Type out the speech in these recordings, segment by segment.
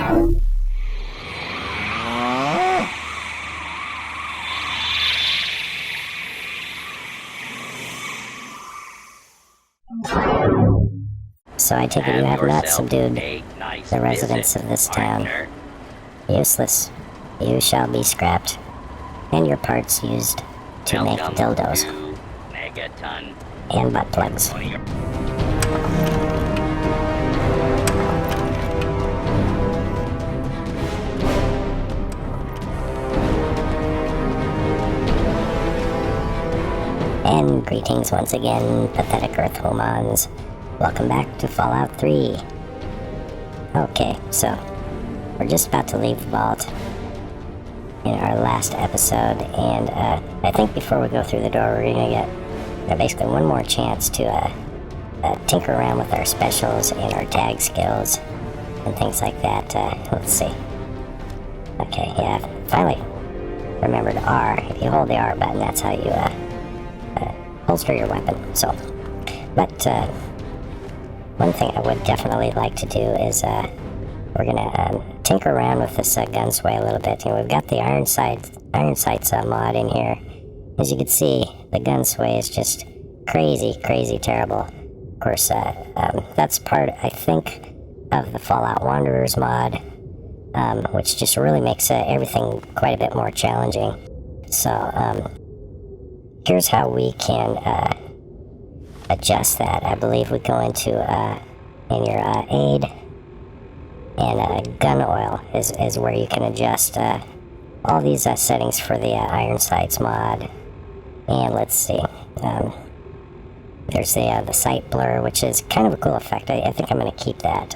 So I take it you have not subdued the residents of this town. Useless. You shall be scrapped, and your parts used to make dildos and butt plugs. And greetings once again, pathetic Earth Hoomons. Welcome back to Fallout 3. Okay, so we're just about to leave the vault in our last episode, and I think before we go through the door, we're gonna get basically one more chance to tinker around with our specials and our tag skills and things like that. Let's see. Okay, yeah, finally remembered R. If you hold the R button, that's how you holster your weapon. So, but one thing I would definitely like to do is we're gonna tinker around with this gun sway a little bit. You know, we've got the iron sights mod in here. As you can see, the gun sway is just crazy terrible. Of course, that's part, I think, of the Fallout Wanderers mod, which just really makes everything quite a bit more challenging. So, here's how we can adjust that. I believe we go into in your aid, and gun oil is where you can adjust all these settings for the iron sights mod. And let's see, there's the sight blur, which is kind of a cool effect. I think I'm going to keep that.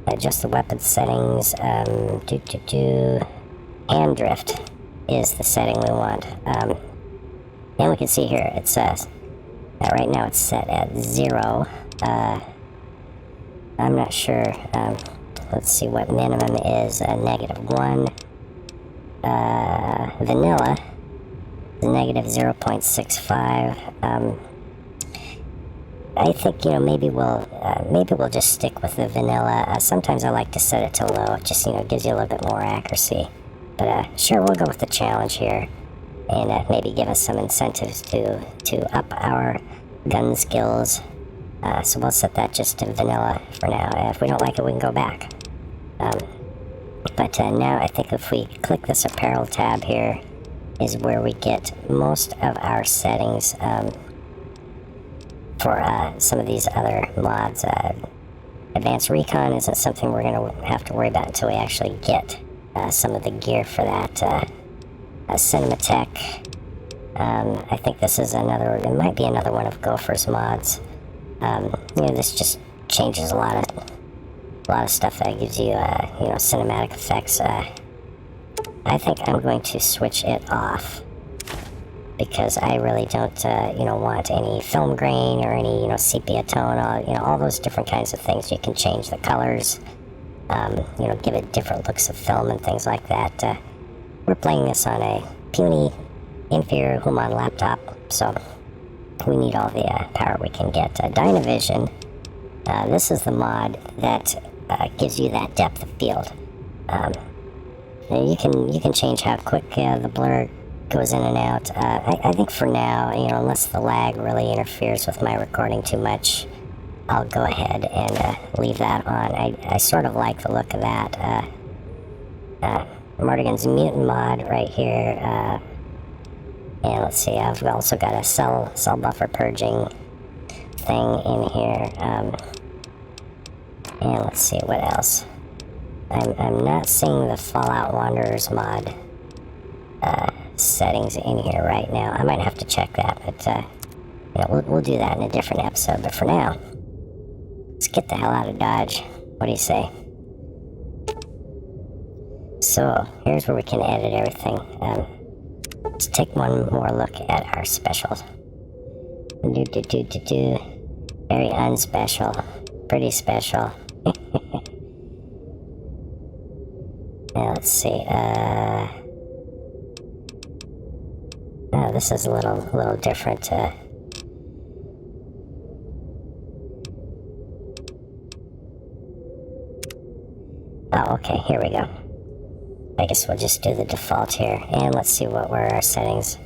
Adjust the weapon settings. Hand drift is the setting we want. And we can see here it says right now it's set at 0. I'm not sure. Let's see what minimum is. -1. Vanilla is -0.65. I think, you know, maybe we'll just stick with the vanilla. Sometimes I like to set it to low. It just, you know, gives you a little bit more accuracy. But sure, we'll go with the challenge here, and maybe give us some incentives to up our gun skills. So we'll set that just to vanilla for now. If we don't like it, we can go back. But now I think if we click this apparel tab here is where we get most of our settings for some of these other mods. Advanced Recon isn't something we're going to have to worry about until we actually get some of the gear for that. Cinematech. I think this is another, it might be another one of Gopher's mods. You know, this just changes a lot of stuff that gives you, you know, cinematic effects. I think I'm going to switch it off because I really don't, you know, want any film grain or any, you know, sepia tone, you know, all those different kinds of things. You can change the colors, you know, give it different looks of film and things like that. We're playing this on a puny, inferior Hoomon laptop, so we need all the power we can get. Dynavision, this is the mod that gives you that depth of field. You can change how quick the blur goes in and out. I think for now, you know, unless the lag really interferes with my recording too much, I'll go ahead and leave that on. I sort of like the look of that. Mardigan's Mutant mod right here. And let's see, I've also got a cell buffer purging thing in here. And let's see, what else? I'm not seeing the Fallout Wanderers mod settings in here right now. I might have to check that, but you know, we'll do that in a different episode. But for now, let's get the hell out of Dodge. What do you say? So here's where we can edit everything. Let's take one more look at our specials. Very unspecial. Pretty special. Now let's see. Oh, this is a little different. Oh, okay, here we go. I guess we'll just do the default here, and let's see what were our settings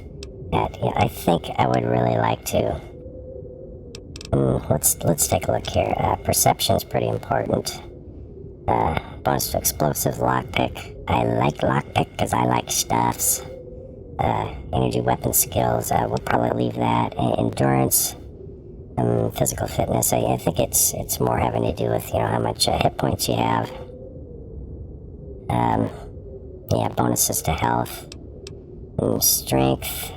at. Yeah, I think I would really like to. Let's take a look here. Perception's pretty important. Bonus to explosive lockpick. I like lockpick because I like stuffs. Energy weapon skills. We'll probably leave that. Endurance. Physical fitness. I think it's more having to do with how much hit points you have. Yeah, bonuses to health, strength,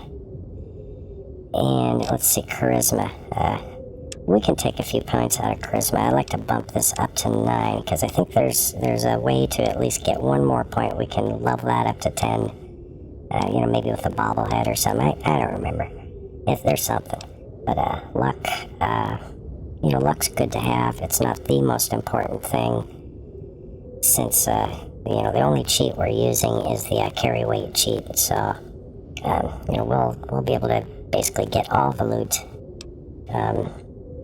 and let's see, charisma. We can take a few points out of charisma. I'd like to bump this up to 9 because I think there's a way to at least get one more point. We can level that up to 10. Maybe with a bobblehead or something. I don't remember. If there's something. But luck, luck's good to have. It's not the most important thing, since the only cheat we're using is the carry weight cheat. So we'll be able to basically get all the loot.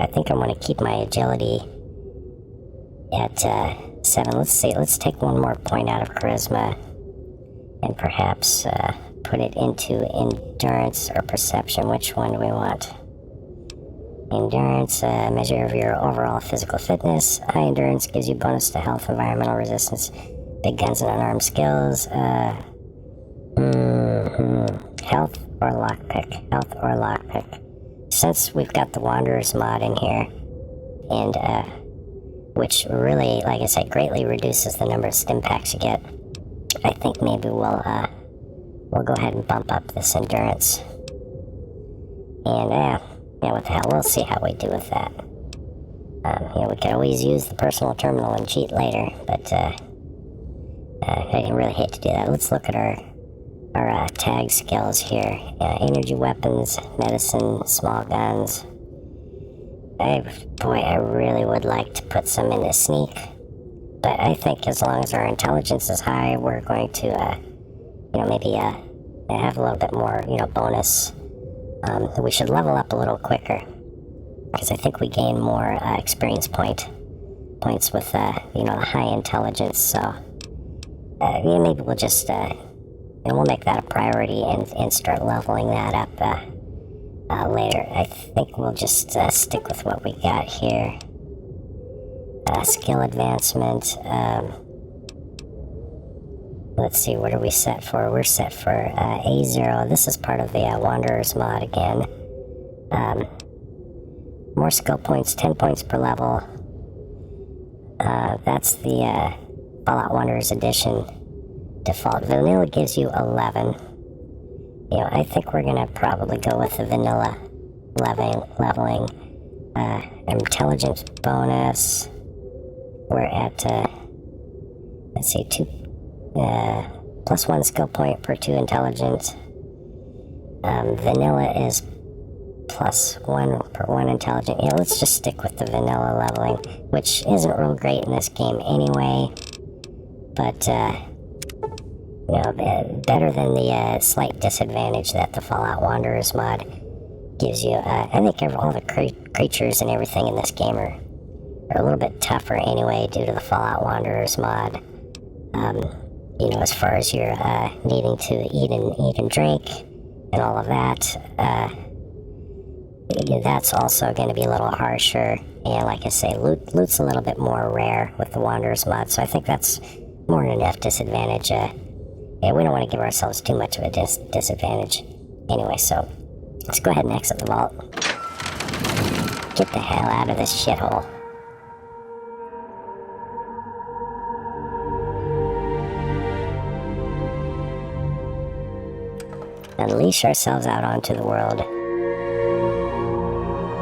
I think I'm going to keep my agility at 7. Let's see. Let's take one more point out of charisma and perhaps put it into endurance or perception. Which one do we want? Endurance, measure of your overall physical fitness. High endurance gives you bonus to health, environmental resistance, big guns and unarmed skills. Health or lockpick. Health or lockpick. Since we've got the Wanderer's mod in here, and which really, like I said, greatly reduces the number of stim packs you get, I think maybe we'll go ahead and bump up this endurance. And what the hell? We'll see how we do with that. We could always use the personal terminal and cheat later, but I really hate to do that. Let's look at our tag skills here. Energy weapons, medicine, small guns. I really would like to put some into sneak, but I think as long as our intelligence is high, we're going to, maybe have a little bit more, bonus. We should level up a little quicker, because I think we gain more experience points with, the high intelligence. So maybe we'll just we'll make that a priority and start leveling that up later. I think we'll just stick with what we got here. Skill advancement. Let's see, what are we set for? We're set for A0. This is part of the Wanderer's mod again. More skill points, 10 points per level. That's the Fallout Wanderers Edition default. Vanilla gives you 11. I think we're gonna probably go with the vanilla leveling. Intelligence bonus. We're at let's see, 2 plus 1 skill point per 2 intelligence. Vanilla is plus 1 per 1 intelligence. Let's just stick with the vanilla leveling, which isn't real great in this game anyway, but better than the slight disadvantage that the Fallout Wanderers mod gives you. I think all the creatures and everything in this game are a little bit tougher anyway due to the Fallout Wanderers mod. As far as your needing to eat and drink and all of that, that's also going to be a little harsher. And like I say, loot's a little bit more rare with the Wanderers mod, so I think that's more than enough disadvantage. We don't want to give ourselves too much of a disadvantage. Anyway, so let's go ahead and exit the vault. Get the hell out of this shithole. Unleash ourselves out onto the world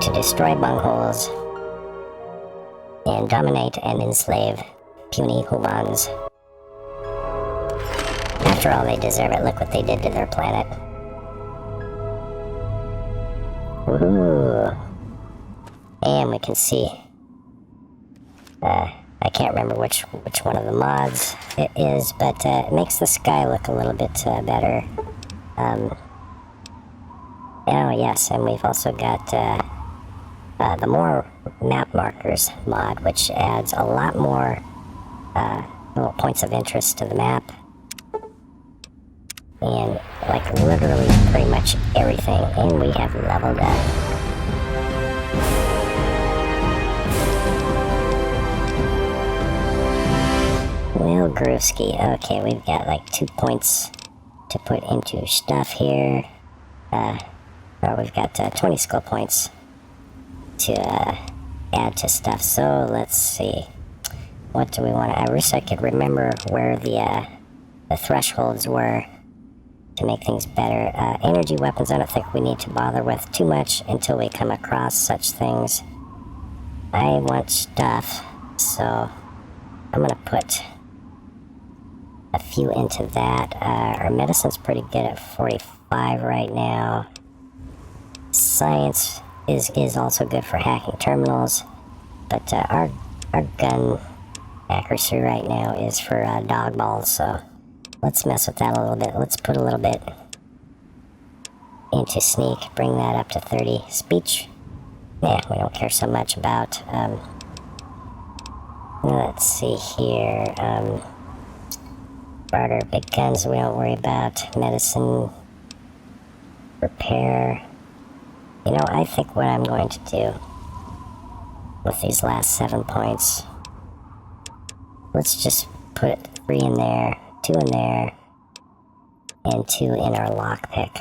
to destroy bungholes and dominate and enslave puny Hoomons. After all, they deserve it. Look what they did to their planet. Woohoo! And we can see, I can't remember which one of the mods it is, but it makes the sky look a little bit better. Oh yes, and we've also got the more map markers mod, which adds a lot more little points of interest to the map. And like literally pretty much everything. And we have leveled up. Well, Groovski. Okay, we've got like 2 points to put into stuff here. We've got 20 skill points to add to stuff. So let's see. What do we want to... I wish I could remember where the thresholds were to make things better. Energy weapons, I don't think we need to bother with too much until we come across such things. I want stuff, so I'm gonna put a few into that. Our medicine's pretty good at 45 right now. Science is also good for hacking terminals, but our gun accuracy right now is for dog balls, so let's mess with that a little bit. Let's put a little bit into sneak, bring that up to 30. Speech, yeah, we don't care so much about. Let's see here. Barter, big guns we don't worry about. Medicine, repair. You know, I think what I'm going to do with these last 7 points, let's just put 3 in there, 2 in there, and 2 in our lockpick.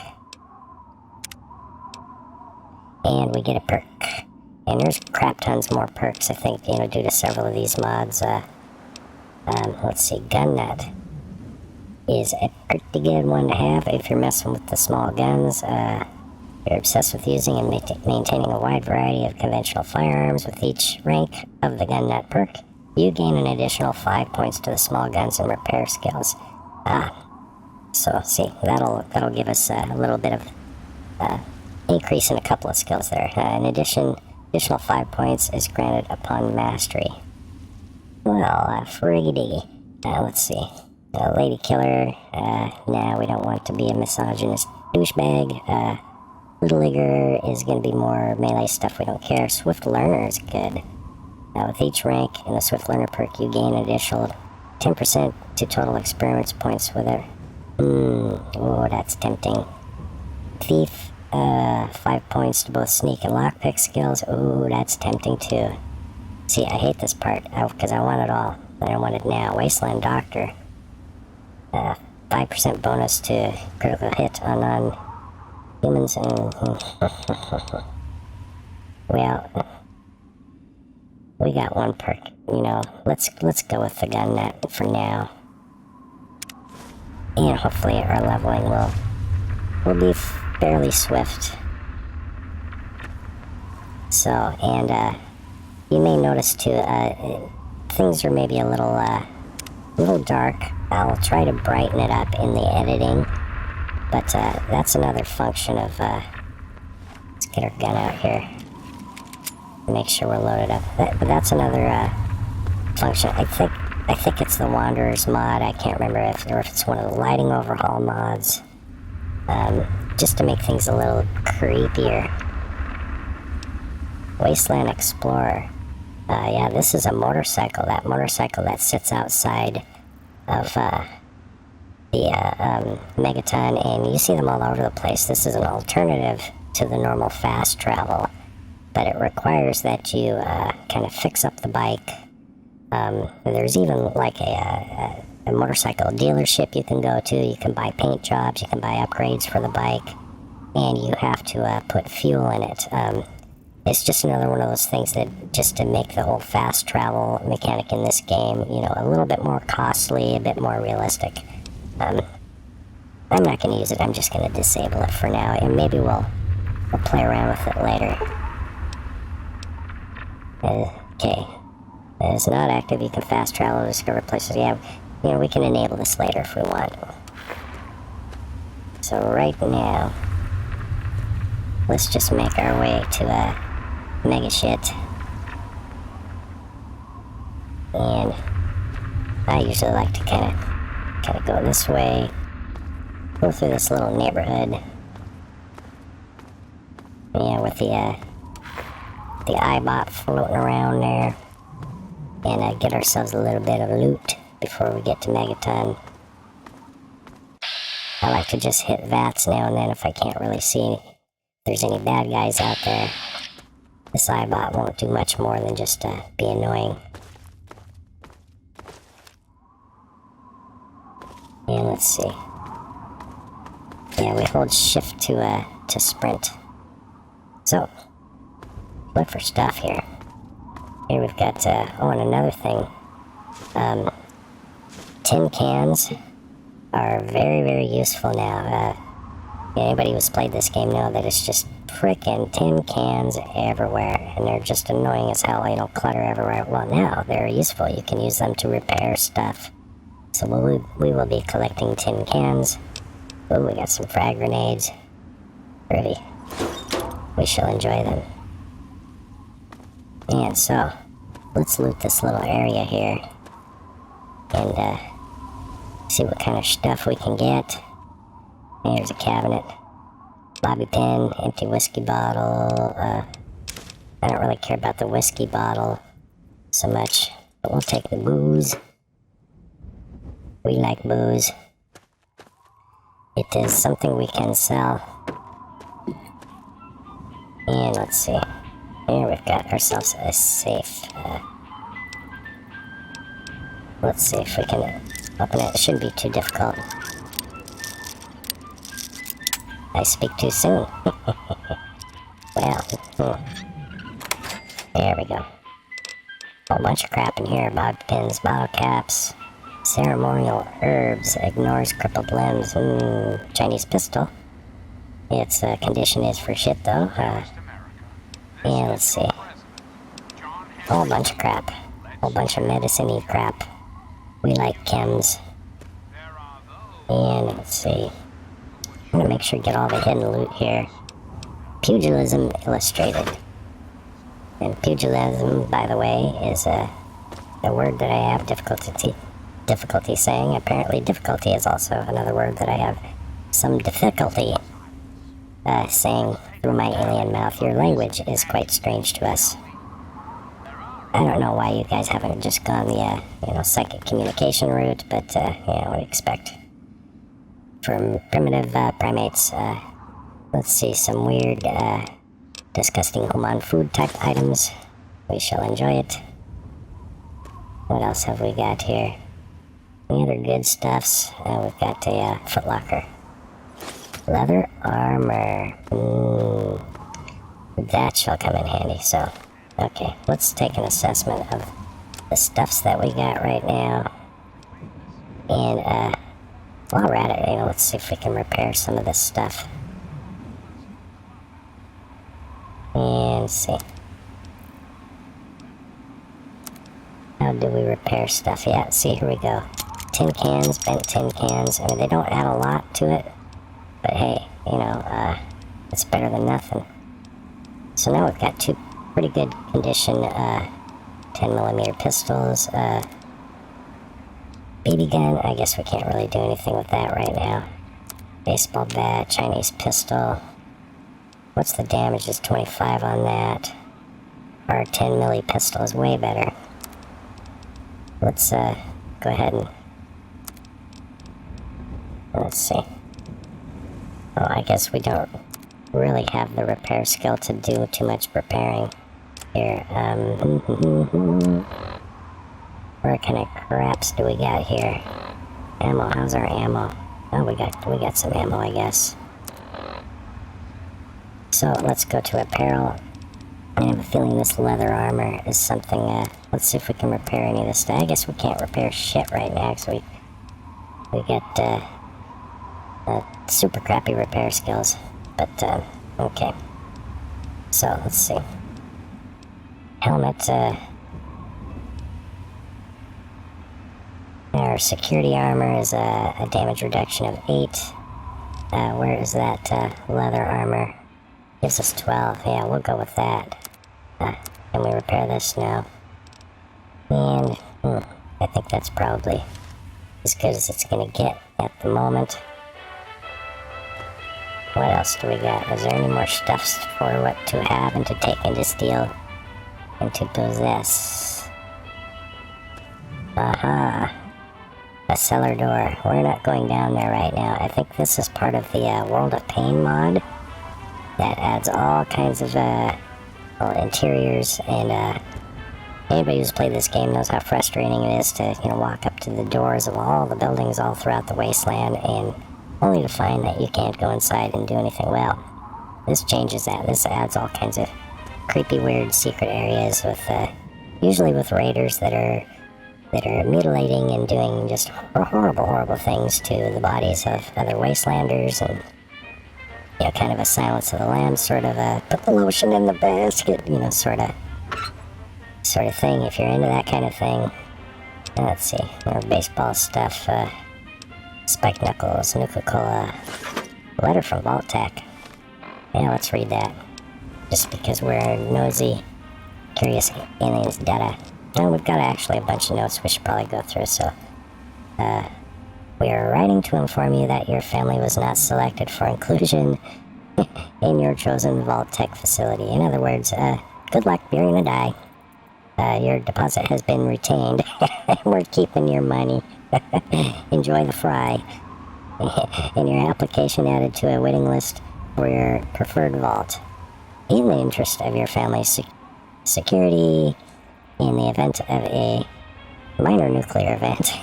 And we get a perk. And there's crap tons more perks, I think, you know, due to several of these mods. Let's see, gun nut is a pretty good one to have if you're messing with the small guns. You're obsessed with using and maintaining a wide variety of conventional firearms. With each rank of the gun nut perk, you gain an additional 5 points to the small guns and repair skills. So see, that'll give us a little bit of increase in a couple of skills there. In addition, additional 5 points is granted upon mastery. Well, friggity. Let's see. Lady killer. Nah, we don't want to be a misogynist douchebag. Bootlegger is going to be more melee stuff, we don't care. Swift learner is good. With each rank in the swift learner perk, you gain an additional 10% to total experience points with it. Oh, that's tempting. Thief, 5 points to both sneak and lockpick skills. Ooh, that's tempting too. See, I hate this part, because I want it all. But I want it now. Wasteland Doctor. 5% bonus to critical hit on non-humans and... Well, we got one perk, you know. Let's go with the gun nut for now. And hopefully our leveling will be fairly swift. So, and you may notice too, things are maybe a little dark. I'll try to brighten it up in the editing, but that's another function of, let's get our gun out here, make sure we're loaded up. But that's another function. I think it's the Wanderers mod. I can't remember if it's one of the lighting overhaul mods, just to make things a little creepier. Wasteland Explorer. Yeah, this is a motorcycle. That motorcycle that sits outside of the Megaton, and you see them all over the place. This is an alternative to the normal fast travel, but it requires that you kind of fix up the bike. There's even like a motorcycle dealership you can go to. You can buy paint jobs, you can buy upgrades for the bike, and you have to put fuel in it. It's just another one of those things that just to make the whole fast travel mechanic in this game, you know, a little bit more costly, a bit more realistic. I'm not going to use it. I'm just going to disable it for now, and maybe we'll play around with it later. Okay. It's not active. You can fast travel to discover places. Yeah, you know, we can enable this later if we want. So right now, let's just make our way to mega shit. And I usually like to kind of go this way, go through this little neighborhood. Yeah, with the iBot floating around there, and get ourselves a little bit of loot. before we get to Megaton. I like to just hit VATS now and then if I can't really see if there's any bad guys out there. This iBot won't do much more than just be annoying. And let's see. Yeah, we hold shift to sprint. So, look for stuff here. Here we've got, oh, and another thing. Tin cans are very, very useful now. Anybody who's played this game know that it's just frickin' tin cans everywhere, and they're just annoying as hell, you know, clutter everywhere. Well, now they're useful. You can use them to repair stuff. So we will be collecting tin cans. Oh, we got some frag grenades. Pretty. We shall enjoy them. And so, let's loot this little area here. And, see what kind of stuff we can get. Here's a cabinet. Bobby pin, empty whiskey bottle. I don't really care about the whiskey bottle so much, but we'll take the booze. We like booze. It is something we can sell. And let's see. Here we've got ourselves a safe. Let's see if we can open it. It shouldn't be too difficult. I speak too soon. Well, there we go. Whole bunch of crap in here. Bobby pins, bottle caps, ceremonial herbs, ignores crippled limbs. Chinese pistol. Its condition is for shit though. Yeah, let's see. Whole bunch of crap. Whole bunch of medicine-y crap. We like chems. And let's see. I'm gonna make sure to get all the hidden loot here. Pugilism Illustrated. And pugilism, by the way, is a word that I have difficulty saying. Apparently difficulty is also another word that I have some difficulty saying through my alien mouth. Your language is quite strange to us. I don't know why you guys haven't just gone the, psychic communication route, but, what do you expect? From primitive primates, let's see, some weird, disgusting Hoomon food type items. We shall enjoy it. What else have we got here? Any other good stuffs? We've got a footlocker. Leather armor. That shall come in handy, so. Okay, let's take an assessment of the stuffs that we got right now. And, while we're at it, let's see if we can repair some of this stuff. And let's see. How do we repair stuff? Yeah, see, here we go. Tin cans, bent tin cans. I mean, they don't add a lot to it. But hey, it's better than nothing. So now we've got two pretty good condition 10mm pistols. BB gun, I guess we can't really do anything with that right now. Baseball bat, Chinese pistol. What's the damage? Is 25 on that. Our 10mm pistol is way better. Let's go ahead and let's see. Oh, I guess we don't really have the repair skill to do too much repairing here. What kind of craps do we got here? Ammo, how's our ammo? Oh, we got some ammo, I guess. So, let's go to apparel. I have a feeling this leather armor is something, let's see if we can repair any of this stuff. I guess we can't repair shit right now, because we got, super crappy repair skills. But, okay. So, let's see. Helmet, our security armor is a damage reduction of 8. Where is that leather armor? Gives us 12. Yeah, we'll go with that. Can we repair this now? And I think that's probably as good as it's gonna get at the moment. What else do we got? Is there any more stuffs for what to have and to take and to steal and to possess? Aha! A cellar door. We're not going down there right now. I think this is part of the World of Pain mod that adds all kinds of interiors, and anybody who's played this game knows how frustrating it is to, walk up to the doors of all the buildings all throughout the wasteland and only to find that you can't go inside and do anything. Well, this changes that. This adds all kinds of creepy, weird secret areas with, usually with raiders that are mutilating and doing just horrible things to the bodies of other wastelanders, and kind of a Silence of the Lambs sort of a put the lotion in the basket, sort of thing. If you're into that kind of thing, let's see, baseball stuff, spiked knuckles, Nuka-Cola, letter from Vault-Tec. Yeah, let's read that. Just because we're nosy, curious aliens, data. And we've got actually a bunch of notes we should probably go through, so we are writing to inform you that your family was not selected for inclusion in your chosen Vault-Tec facility. In other words, good luck, you're gonna die. Your deposit has been retained, and we're keeping your money. Enjoy the fry. And your application added to a waiting list for your preferred vault. In the interest of your family's security, in the event of a minor nuclear event,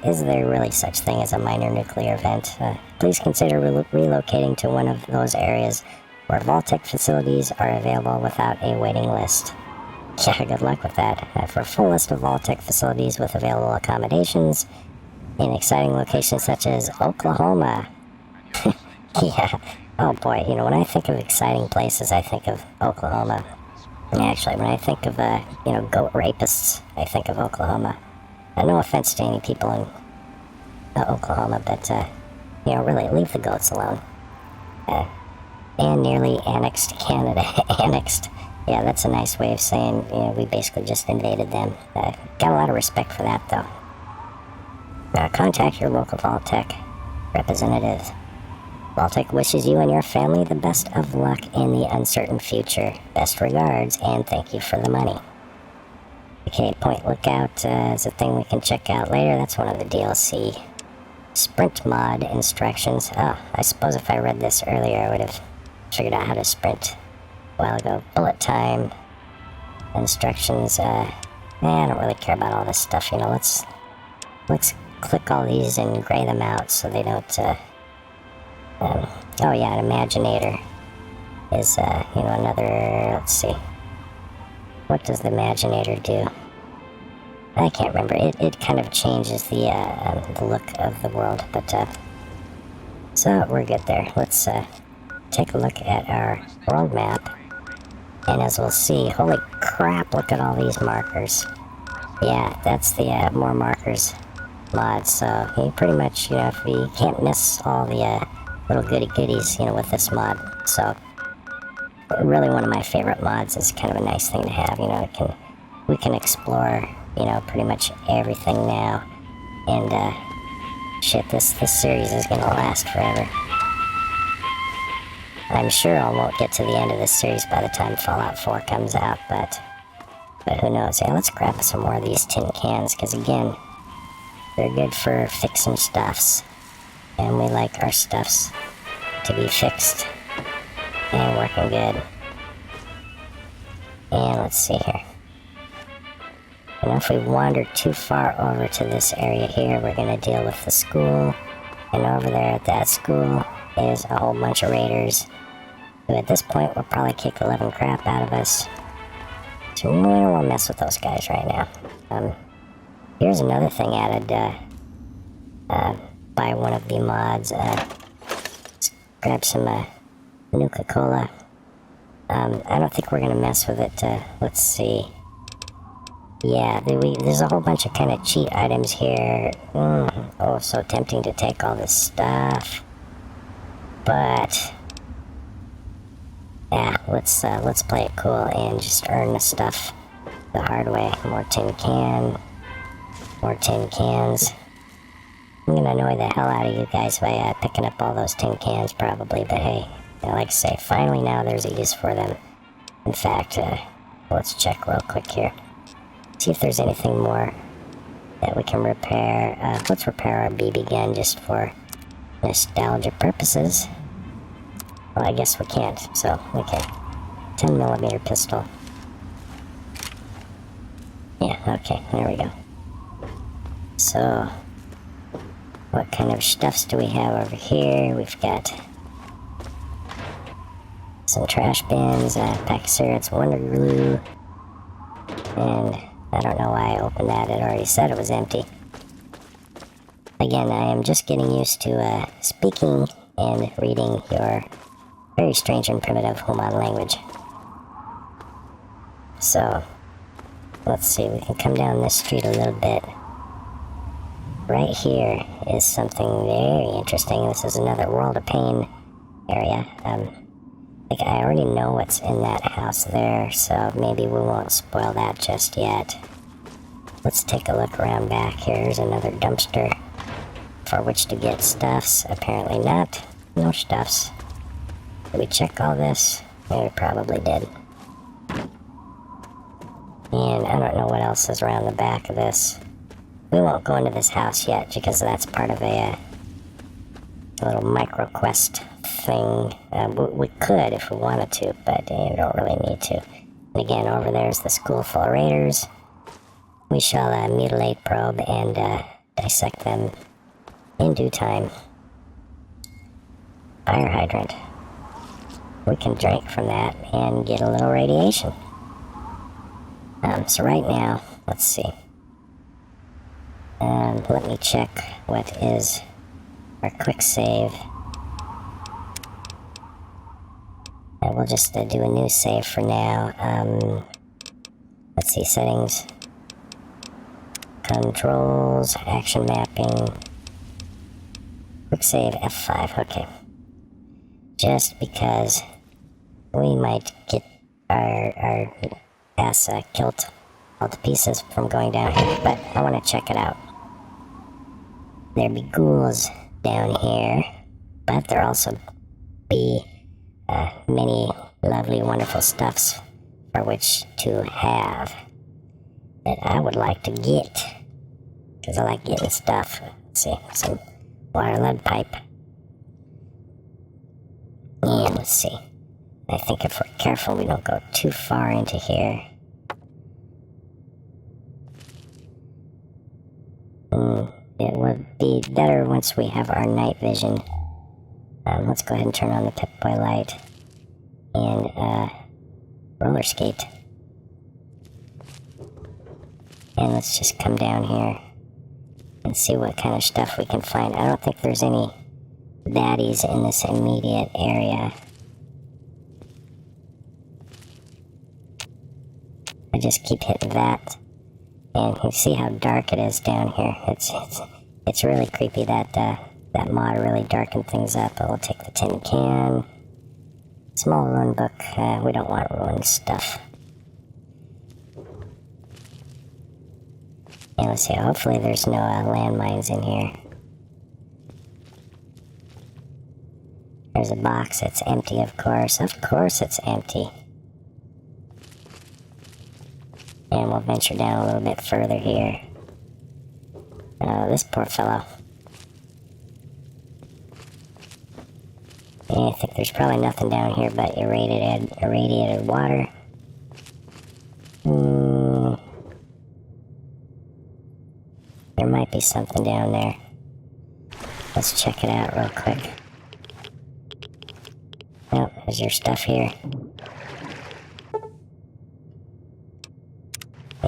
is there really such thing as a minor nuclear event? Please consider relocating to one of those areas where Vault-Tec facilities are available without a waiting list. Yeah, good luck with that. For a full list of Vault-Tec facilities with available accommodations in exciting locations such as Oklahoma. Yeah, oh boy, when I think of exciting places, I think of Oklahoma. Actually, when I think of, goat rapists, I think of Oklahoma. No offense to any people in Oklahoma, but, really, leave the goats alone. And nearly annexed Canada. Annexed. Yeah, that's a nice way of saying, we basically just invaded them. Got a lot of respect for that, though. Contact your local Vault-Tec representative. Vault-Tec wishes you and your family the best of luck in the uncertain future. Best regards, and thank you for the money. Okay, Point Lookout is a thing we can check out later. That's one of the DLC. Sprint mod instructions. Oh, I suppose if I read this earlier, I would have figured out how to sprint a while ago. Bullet time instructions. I don't really care about all this stuff. Let's click all these and gray them out so they don't. Oh yeah, an Imaginator is, another, let's see. What does the Imaginator do? I can't remember. It kind of changes the look of the world, but, so we're good there. Let's, take a look at our world map, and as we'll see, holy crap, look at all these markers. Yeah, that's the, more markers mod, so you pretty much, if you can't miss all the, little goodies, with this mod. So, really one of my favorite mods. Is kind of a nice thing to have, we can explore, pretty much everything now. And, shit, this series is gonna last forever. I'm sure I won't get to the end of this series by the time Fallout 4 comes out, but who knows. Yeah, let's grab some more of these tin cans, because again, they're good for fixing stuffs. And we like our stuffs to be fixed and working good. And let's see here. And if we wander too far over to this area here, we're going to deal with the school. And over there at that school is a whole bunch of raiders who at this point will probably kick the living crap out of us. So we don't want to mess with those guys right now. Here's another thing added by one of the mods. Let's grab some Nuka-Cola. I don't think we're gonna mess with it. Let's see. Yeah, there's a whole bunch of kind of cheat items here. Oh, so tempting to take all this stuff. But yeah, let's play it cool and just earn the stuff the hard way. More tin cans. I'm gonna annoy the hell out of you guys by picking up all those tin cans probably, but hey, like I say, finally now there's a use for them. In fact, let's check real quick here. See if there's anything more that we can repair. Let's repair our BB gun just for nostalgia purposes. Well, I guess we can't, so okay. 10mm pistol. Yeah, okay, there we go. So, what kind of stuffs do we have over here? We've got some trash bins, a pack of cigarettes, Wonder Glue, and I don't know why I opened that. It already said it was empty. Again, I am just getting used to speaking and reading your very strange and primitive Hoomon language. So, let's see, we can come down this street a little bit. Right here is something very interesting. This is another World of Pain area. Like I already know what's in that house there, so maybe we won't spoil that just yet. Let's take a look around back. Here's another dumpster for which to get stuffs. Apparently not. No stuffs. Did we check all this? Yeah, we probably did. And I don't know what else is around the back of this. We won't go into this house yet because that's part of a little micro quest thing. We could if we wanted to, but you don't really need to. And again, over there's the school full of raiders. We shall mutilate, probe, and dissect them in due time. Fire hydrant. We can drink from that and get a little radiation. So right now, let's see. Let me check what is our quick save. And we'll just do a new save for now. Let's see, settings, controls, action mapping, quick save F5, okay. Just because we might get our ass killed all to pieces from going down here, but I want to check it out. There be ghouls down here, but there also be many lovely, wonderful stuffs for which to have that I would like to get, because I like getting stuff. Let's see, some water lead pipe. And let's see, I think if we're careful we don't go too far into here. It would be better once we have our night vision. Let's go ahead and turn on the Pip-Boy light and roller skate. And let's just come down here and see what kind of stuff we can find. I don't think there's any baddies in this immediate area. I just keep hitting that. And you see how dark it is down here. It's really creepy. That mod really darkened things up. But we'll take the tin can. Small rune book. We don't want ruined stuff. And let's see. Hopefully there's no landmines in here. There's a box. It's empty, of course. Of course it's empty. And we'll venture down a little bit further here. This poor fellow. And I think there's probably nothing down here but irradiated water. There might be something down there. Let's check it out real quick. Oh, there's your stuff here.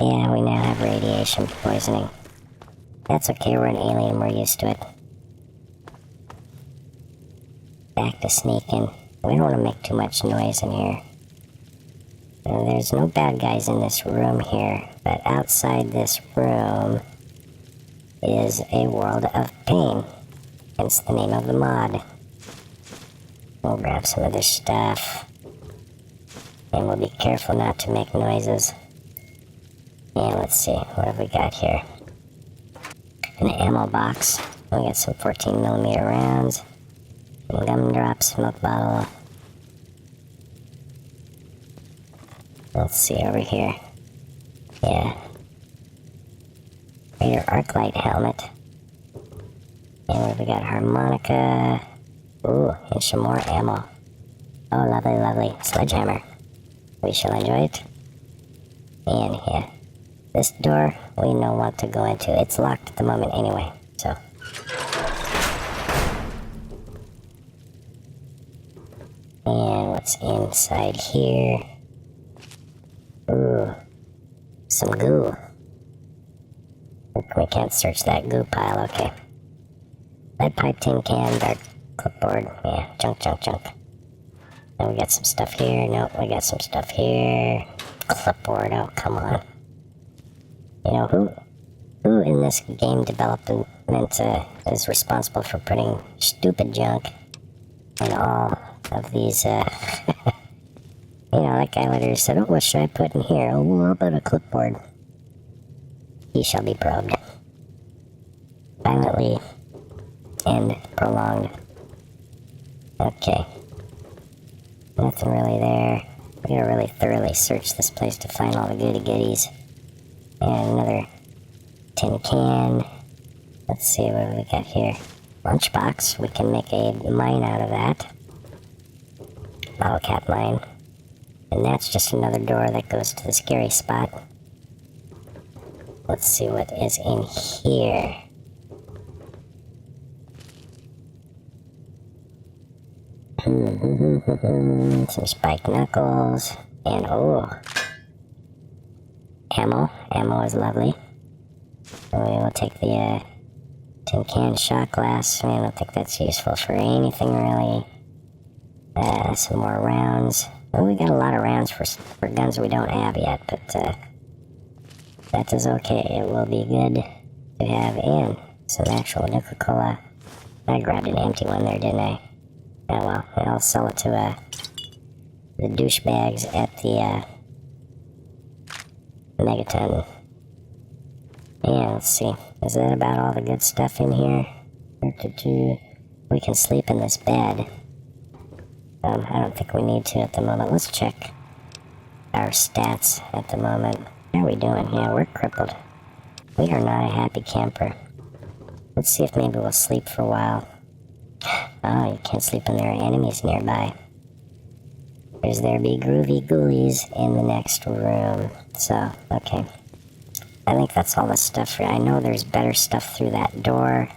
Yeah, we now have radiation poisoning. That's okay, we're an alien, we're used to it. Back to sneaking. We don't want to make too much noise in here. There's no bad guys in this room here, but outside this room is a world of pain. Hence the name of the mod. We'll grab some of this stuff. And we'll be careful not to make noises. And let's see, what have we got here? An ammo box. We got some 14mm rounds. Some gumdrops, smoke bottle. Let's see over here. Yeah. Greater arc light helmet. And we got harmonica. Ooh, and some more ammo. Oh, lovely, lovely. Sledgehammer. We shall enjoy it. And yeah, this door we don't want to go into. It's locked at the moment anyway, so. And what's inside here? Ooh, some goo. We can't search that goo pile, okay. Lead pipe, tin can, dark clipboard, yeah, junk. Then we got some stuff here, nope, we got some stuff here. Clipboard, oh, come on. You know, who in this game development is responsible for putting stupid junk in all of these, you know, that guy later said, oh, what should I put in here? Oh, well, how about a clipboard? He shall be probed. Violently and prolonged. Okay. Nothing really there. We gotta really thoroughly search this place to find all the goodies. And another tin can. Let's see what we got here. Lunchbox. We can make a mine out of that. Bottle cap mine. And that's just another door that goes to the scary spot. Let's see what is in here. Some spiked knuckles. And oh, ammo. Ammo is lovely. And we will take the tin can shot glass. I don't think that's useful for anything really. Some more rounds. Well, we got a lot of rounds for guns we don't have yet, but that is okay. It will be good to have. And some actual Nuka-Cola. I grabbed an empty one there, didn't I? Oh well, I'll sell it to the douchebags at the Megaton. Yeah, let's see. Is that about all the good stuff in here? We can sleep in this bed. I don't think we need to at the moment. Let's check our stats at the moment. How are we doing? Yeah, we're crippled. We are not a happy camper. Let's see if maybe we'll sleep for a while. Oh, you can't sleep when there are enemies nearby. There be groovy ghoulies in the next room. So, okay. I think that's all the stuff. I know there's better stuff through that door,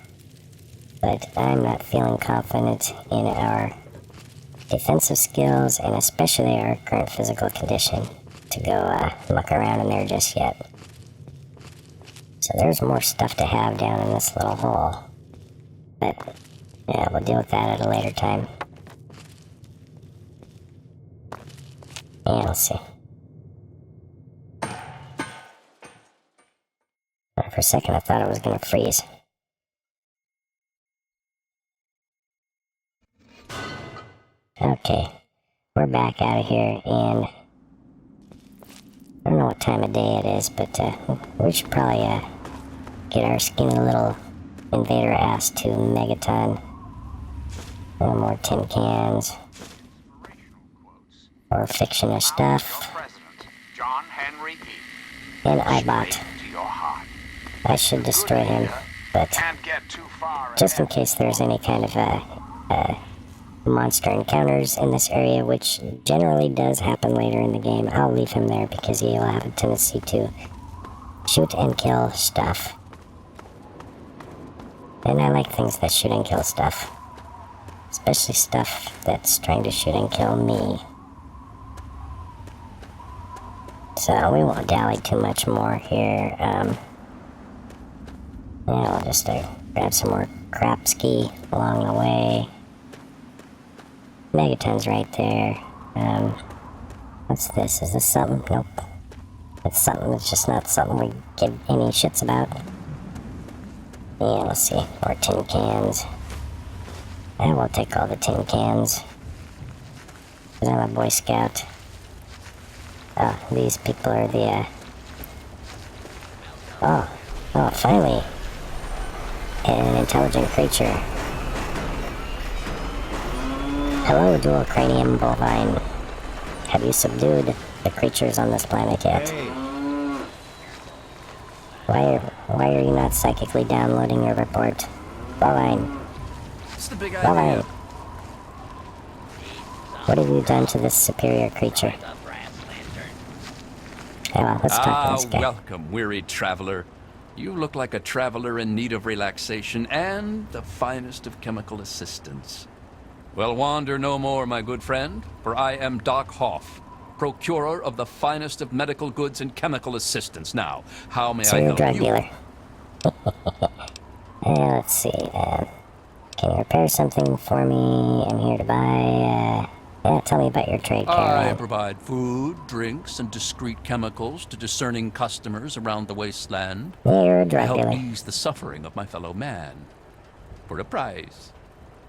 but I'm not feeling confident in our defensive skills, and especially our current physical condition, to go muck around in there just yet. So there's more stuff to have down in this little hole. But, yeah, we'll deal with that at a later time. Yeah, let's see. For a second I thought it was gonna freeze. Okay, we're back out of here, and I don't know what time of day it is, but we should probably get our skinny little invader ass to Megaton. A little more tin cans. Or fictional stuff. And Ibot. I should destroy him, but just in case there's any kind of monster encounters in this area, which generally does happen later in the game, I'll leave him there because he'll have a tendency to shoot and kill stuff. And I like things that shoot and kill stuff. Especially stuff that's trying to shoot and kill me. So we won't dally too much more here. Yeah, we'll just grab some more crap ski along the way. Megaton's right there. What's this? Is this something? Nope. It's something that's just not something we give any shits about. Yeah, let's see. More tin cans. I will take all the tin cans. Because I'm a Boy Scout. Oh, these people are the, Oh, finally. An intelligent creature. Hello, dual cranium bovine. Have you subdued the creatures on this planet yet? Why are you not psychically downloading your report. Bovine. What's the big Bovine. idea? What have you done to this superior creature? Oh, well, let's talk to this guy. Welcome, wearied traveler. You look like a traveler in need of relaxation and the finest of chemical assistance. Well, wander no more, my good friend, for I am Doc Hoff, procurer of the finest of medical goods and chemical assistance. Now, how may So I you're a help drug you? dealer. Let's see. Can you repair something for me? I'm here to buy. Yeah, tell me about your trade, I Caroline. provide food, drinks, and discreet chemicals to discerning customers around the wasteland. Yeah, you're a To drug help dealer. ease the suffering of my fellow man. For a price.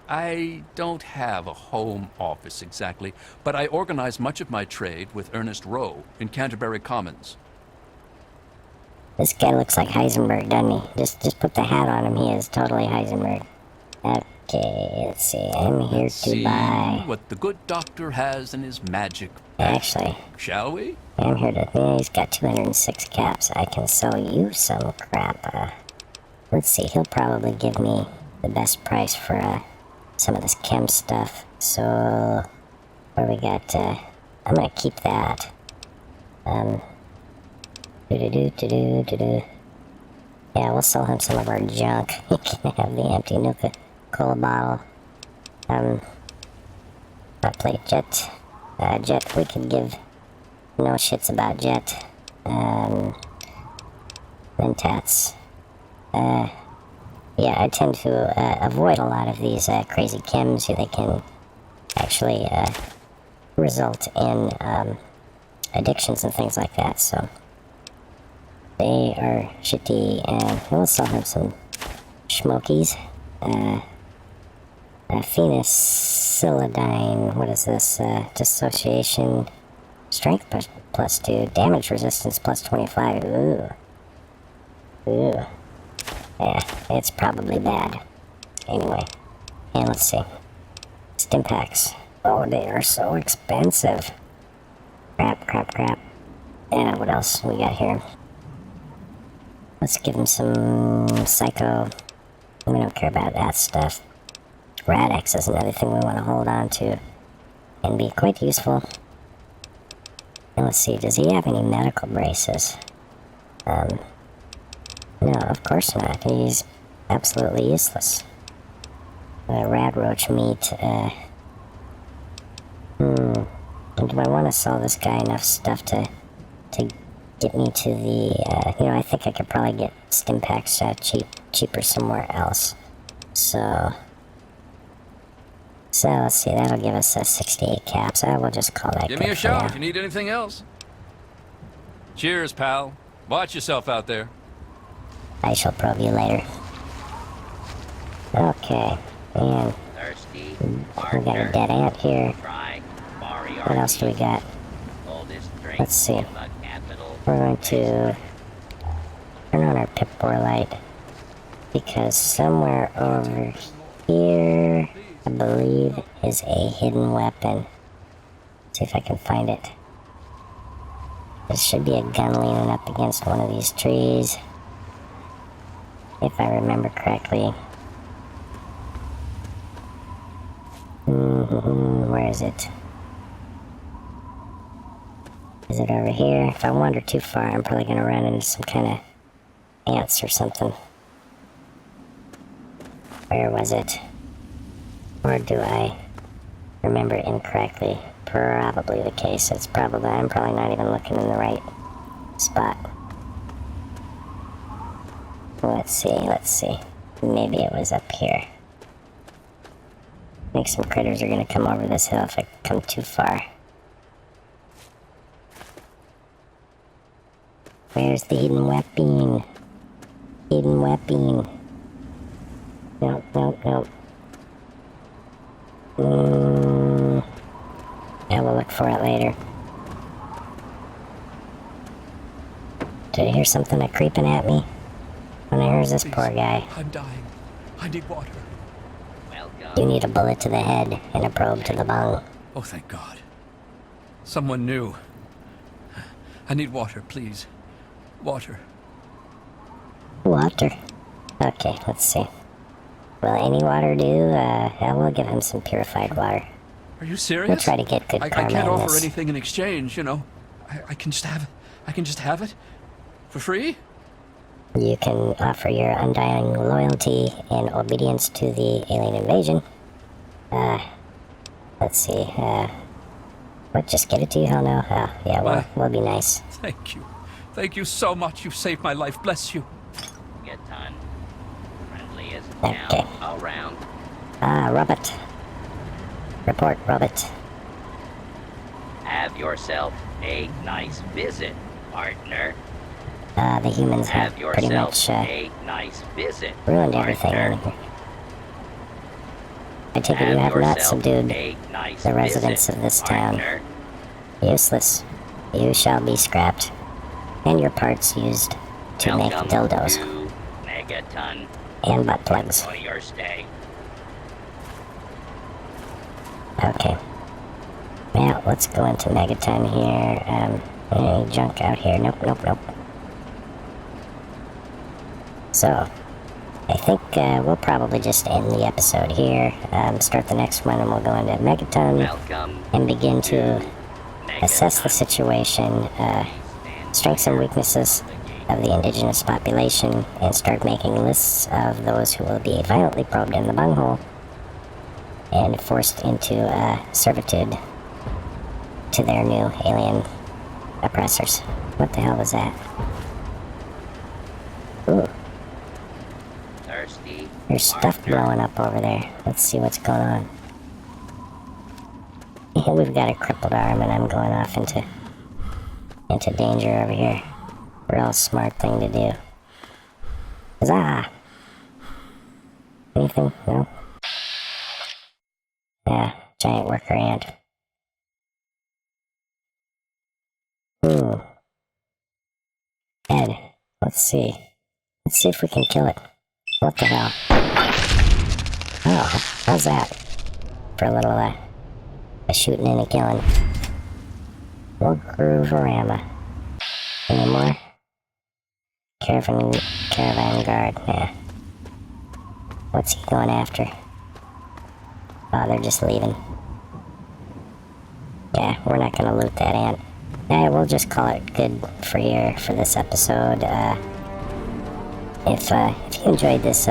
I don't have a home office exactly, but I organize much of my trade with Ernest Rowe in Canterbury Commons. This guy looks like Heisenberg, doesn't he? Just put the hat on him. He is totally Heisenberg. Okay, let's see. I'm here Let's to see buy. what the good doctor has in his magic bag. Actually, Shall we? I'm here to. Yeah, he's got 206 caps. I can sell you some crap. Let's see. He'll probably give me the best price for some of this chem stuff. So, what do we got? I'm gonna keep that. Yeah, we'll sell him some of our junk. He can have the empty Nuka-Cola bottle. I'll play Jet. Jet, we could give no shits about Jet. Mentats. Yeah, I tend to avoid a lot of these crazy chems. They can actually result in addictions and things like that, so they are shitty, and we'll sell him some schmokies. Phenicillidine, what is this? Dissociation, strength plus 2, damage resistance plus 25. Ooh. Yeah, it's probably bad. Anyway, and let's see. Stimpaks. Oh, they are so expensive. Crap. Yeah, what else we got here? Let's give him some Psycho. We don't care about that stuff. Radex is another thing we want to hold on to and be quite useful. And let's see, does he have any medical braces? No, of course not. He's absolutely useless. Rad roach meat. Do I want to sell this guy enough stuff to get me to the, I think I could probably get Stimpaks cheaper somewhere else. So let's see, that'll give us 68 caps. I will just call that. Give me a shout if you need anything else. Cheers, pal. Watch yourself out there. I shall probe you later. Okay, and we got a dead ant here. What else do we got? Let's see. We're going to turn on our Pip-Boar light, because somewhere over here, I believe, is a hidden weapon. See if I can find it. There should be a gun leaning up against one of these trees, if I remember correctly. Where is it? Is it over here? If I wander too far, I'm probably gonna run into some kind of ants or something. Where was it? Or do I remember incorrectly? Probably the case. I'm probably not even looking in the right spot. Let's see. Maybe it was up here. I think some critters are gonna come over this hill if I come too far. Where's the hidden weapon? Hidden weapon. Nope. I will look for it later. Did I hear something creeping at me? When I heard this poor guy. I'm dying. I need water. You need a bullet to the head and a probe to the bung. Oh, thank God. Someone knew. I need water, please. Water. Water. Okay, let's see. Will any water do? Yeah, we'll give him some purified water. Are you serious? We'll try to get good I karma can't in offer this. anything in exchange, you know. I can just have it for free. You can offer your undying loyalty and obedience to the alien invasion. Let's see. What? Just give it to you? Hell no. Yeah, we'll be nice. Thank you. Thank you so much. You saved my life. Bless you. Get done. Friendly as Okay. down all round. Robert. Report, Robert. Have yourself a nice visit, partner. The humans have Have pretty yourself much a nice visit. ruined everything in partner. here. I take it you have not yourself subdued a nice the residents visit, of this town. partner. Useless. You shall be scrapped, and your parts used to make Welcome dildos to Megaton. and butt plugs. Enjoy your stay. Okay. Now, let's go into Megaton here. Any junk out here? Nope. So, I think we'll probably just end the episode here, start the next one, and we'll go into Megaton Welcome and begin to assess the Megaton. situation, strengths and weaknesses of the indigenous population, and start making lists of those who will be violently probed in the bunghole and forced into servitude to their new alien oppressors. What the hell was that? Ooh, Thirsty. there's stuff partner. blowing up over there. Let's see what's going on. Yeah, we've got a crippled arm and I'm going off into danger over here. Real smart thing to do. Huzzah! Anything? No? Yeah, giant worker ant. Ed, let's see. Let's see if we can kill it. What the hell? Oh, how's that? For a little, a shooting and a killing. We'll grooverama. Any more? Caravan guard, yeah. What's he going after? Oh, they're just leaving. Yeah, we're not gonna loot that ant. Yeah, we'll just call it good for here for this episode. If you enjoyed this,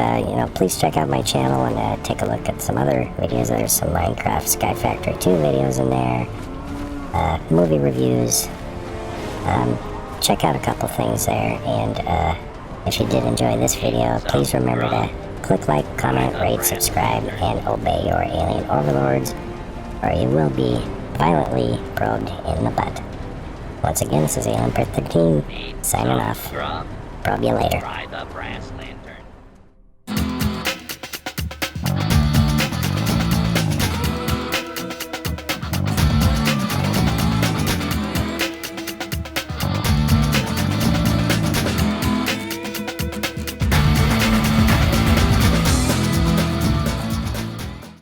please check out my channel and take a look at some other videos. There's some Minecraft Sky Factory 2 videos in there, movie reviews. Check out a couple things there, and if you did enjoy this video, please remember to click like, comment, rate, subscribe, and obey your alien overlords, or you will be violently probed in the butt. Once again, this is Alien Perth 13, signing off. Grub. Probe you later. Try the brass lid.